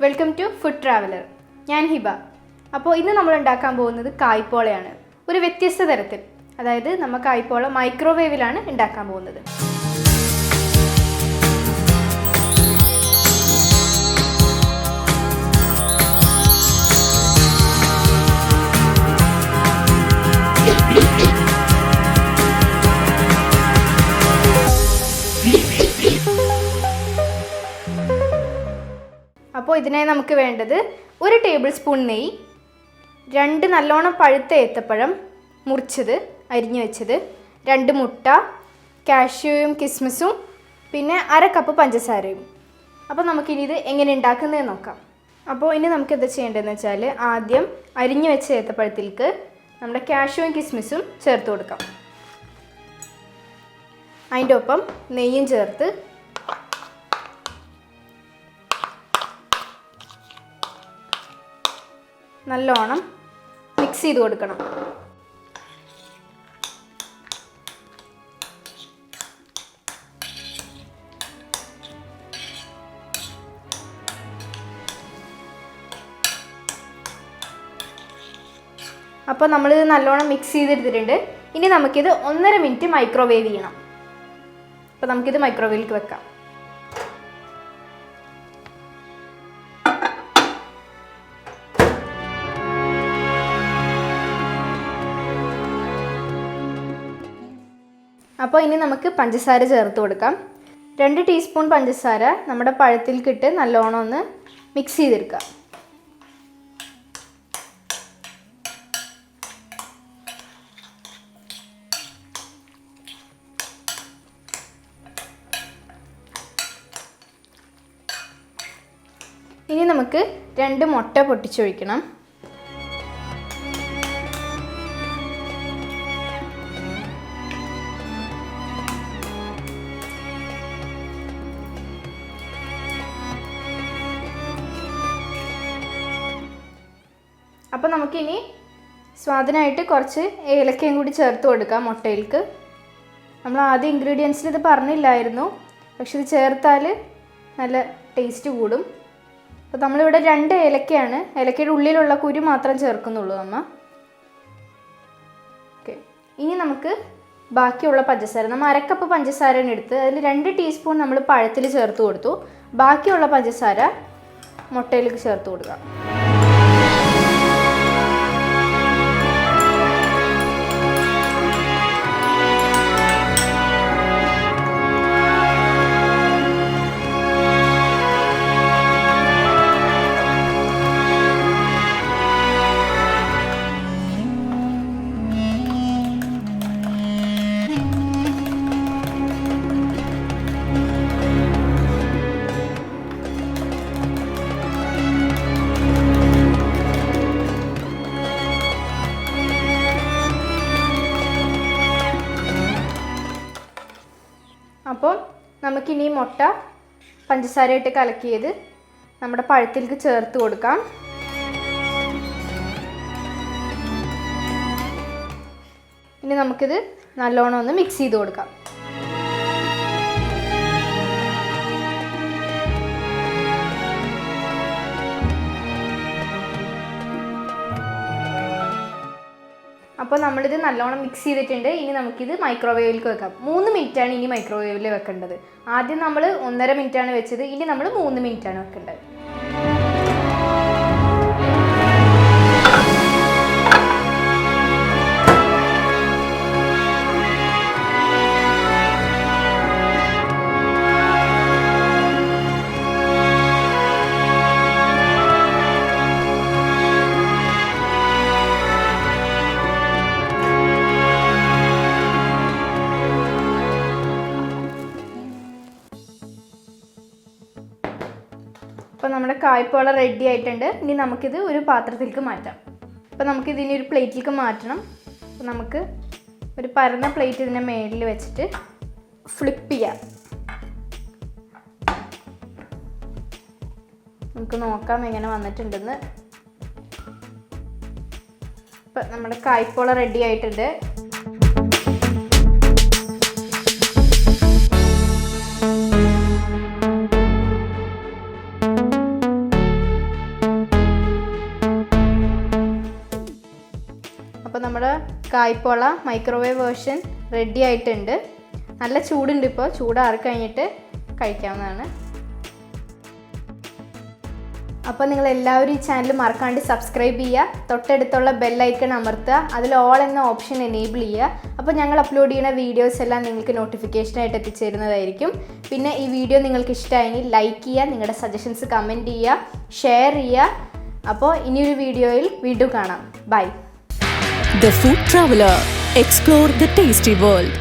Welcome to food traveller. ഞാൻ ഹിബ. അപ്പോൾ ഇന്ന് നമ്മൾ ഉണ്ടാക്കാൻ പോകുന്നത് കായ്പോളയാണ്. ഒരു വ്യത്യസ്ത തരത്തിൽ, അതായത് നമ്മൾ കായ്പോള മൈക്രോവേവിലാണ് ഉണ്ടാക്കാൻ പോകുന്നത്. അപ്പോൾ ഇതിനായി നമുക്ക് വേണ്ടത് 1 ടേബിൾ സ്പൂൺ നെയ്യ്, 2 നല്ലോണം പഴുത്ത ഏത്തപ്പഴം മുറിച്ചത് അരിഞ്ഞു വെച്ചത്, 2 മുട്ട, കാഷ്യൂയും കിസ്മിസും, പിന്നെ 1/2 കപ്പ് പഞ്ചസാരയും. അപ്പോൾ നമുക്കിനി ഇത് എങ്ങനെ ഉണ്ടാക്കുന്നത് നോക്കാം. അപ്പോൾ ഇനി നമുക്ക് എന്താ ചെയ്യേണ്ടതെന്ന് വെച്ചാൽ, ആദ്യം അരിഞ്ഞു വെച്ച ഏത്തപ്പഴത്തിലേക്ക് നമ്മുടെ കാഷ്യൂയും കിസ്മിസും ചേർത്ത് കൊടുക്കാം. അതിൻ്റെ ഒപ്പം നെയ്യും ചേർത്ത് നല്ലോണം മിക്സ് ചെയ്ത് കൊടുക്കണം. അപ്പോൾ നമ്മളിത് നല്ലോണം മിക്സ് ചെയ്തെടുത്തിട്ടുണ്ട്. ഇനി നമുക്കിത് 1.5 മിനിറ്റ് മൈക്രോവേവ് ചെയ്യണം. അപ്പോൾ നമുക്കിത് മൈക്രോവേവിലേക്ക് വെക്കാം. അപ്പോൾ ഇനി നമുക്ക് പഞ്ചസാര ചേർത്ത് കൊടുക്കാം. 2 ടീസ്പൂൺ പഞ്ചസാര നമ്മുടെ പഴത്തിൽക്കിട്ട് നല്ലോണം ഒന്ന് മിക്സ് ചെയ്തെടുക്കാം. ഇനി നമുക്ക് 2 മുട്ട പൊട്ടിച്ചൊഴിക്കണം. അപ്പോൾ നമുക്കിനി സ്വാദിനായിട്ട് കുറച്ച് ഏലക്കയും കൂടി ചേർത്ത് കൊടുക്കാം മുട്ടയിലേക്ക്. നമ്മൾ ആദ്യം ഇൻഗ്രീഡിയൻസിൽ ഇത് പറഞ്ഞില്ലായിരുന്നു, പക്ഷെ ഇത് ചേർത്താൽ നല്ല ടേസ്റ്റ് കൂടും. അപ്പോൾ നമ്മളിവിടെ 2 ഏലക്കയാണ്, ഏലക്കയുടെ ഉള്ളിലുള്ള കുരു മാത്രം ചേർക്കുന്നുള്ളൂ നമ്മൾ. ഓക്കെ, ഇനി നമുക്ക് ബാക്കിയുള്ള പഞ്ചസാര, നമ്മൾ 1/2 കപ്പ് പഞ്ചസാരയാണ് എടുത്ത്, അതിൽ 2 ടീസ്പൂൺ നമ്മൾ പഴത്തിൽ ചേർത്ത് കൊടുത്തു. ബാക്കിയുള്ള പഞ്ചസാര മുട്ടയിലേക്ക് ചേർത്ത് കൊടുക്കാം. അപ്പോൾ നമുക്കിനി മുട്ട പഞ്ചസാരയിട്ട് കലക്കിയത് നമ്മുടെ പഴത്തിലേക്ക് ചേർത്ത് കൊടുക്കാം. ഇനി നമുക്കിത് നല്ലോണം ഒന്ന് മിക്സ് ചെയ്ത് കൊടുക്കാം. അപ്പോൾ നമ്മളിത് നല്ലോണം മിക്സ് ചെയ്തിട്ടുണ്ട്. ഇനി നമുക്കിത് മൈക്രോവേവിലേക്ക് വെക്കാം. 3 മിനിറ്റാണ് ഇനി മൈക്രോവേവിൽ വെക്കേണ്ടത്. ആദ്യം നമ്മൾ 1.5 മിനിറ്റാണ് വെച്ചത്, ഇനി നമ്മൾ 3 മിനിറ്റാണ് വെക്കേണ്ടത്. അപ്പോൾ നമ്മുടെ കായ്പോള റെഡി ആയിട്ടുണ്ട്. ഇനി നമുക്കിത് ഒരു പാത്രത്തിലേക്ക് മാറ്റാം. അപ്പോൾ നമുക്കിതിനെ ഒരു പ്ലേറ്റിലേക്ക് മാറ്റണം. അപ്പോൾ നമുക്ക് ഒരു പരന്ന പ്ലേറ്റ് ഇതിൻ്റെ മേളിൽ വെച്ചിട്ട് ഫ്ലിപ്പ് ചെയ്യാം. നമുക്ക് നോക്കാം എങ്ങനെ വന്നിട്ടുണ്ടെന്ന്. അപ്പോൾ നമ്മുടെ കായ്പോള റെഡി ആയിട്ടുണ്ട്. കായ്പോള മൈക്രോവേവ് വേർഷൻ റെഡി ആയിട്ടുണ്ട്. നല്ല ചൂടുണ്ട്, ഇപ്പോൾ ചൂടാറി കഴിഞ്ഞിട്ട് കഴിക്കാവുന്നതാണ്. അപ്പോൾ നിങ്ങൾ എല്ലാവരും ഈ ചാനൽ മറക്കാണ്ട് സബ്സ്ക്രൈബ് ചെയ്യുക, തൊട്ടടുത്തുള്ള ബെല്ലൈക്കൺ അമർത്തുക, അതിൽ ഓൾ എന്ന ഓപ്ഷൻ എനേബിൾ ചെയ്യുക. അപ്പോൾ ഞങ്ങൾ അപ്ലോഡ് ചെയ്യുന്ന വീഡിയോസ് എല്ലാം നിങ്ങൾക്ക് നോട്ടിഫിക്കേഷനായിട്ട് എത്തിച്ചേരുന്നതായിരിക്കും. പിന്നെ ഈ വീഡിയോ നിങ്ങൾക്ക് ഇഷ്ടമായെങ്കിൽ ലൈക്ക് ചെയ്യുക, നിങ്ങളുടെ സജഷൻസ് കമൻറ്റ് ചെയ്യുക, ഷെയർ ചെയ്യുക. അപ്പോൾ ഇനിയൊരു വീഡിയോയിൽ വീണ്ടും കാണാം. By. The Food Traveller. Explore the tasty world.